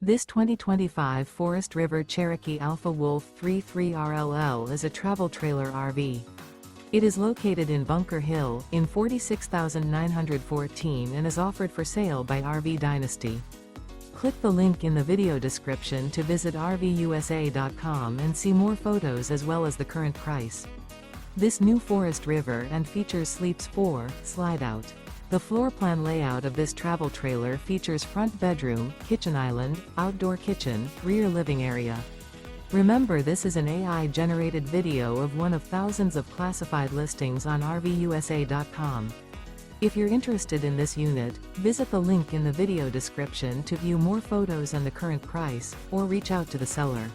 This 2025 Forest River Cherokee Alpha Wolf 33RLL is a travel trailer RV. It is located in Bunker Hill, in 46,914 and is offered for sale by RV Dynasty. Click the link in the video description to visit RVUSA.com and see more photos as well as the current price. This new Forest River and features Sleeps 4, Slideout. The floor plan layout of this travel trailer features front bedroom, kitchen island, outdoor kitchen, rear living area. Remember, this is an AI-generated video of one of thousands of classified listings on RVUSA.com. If you're interested in this unit, visit the link in the video description to view more photos and the current price, or reach out to the seller.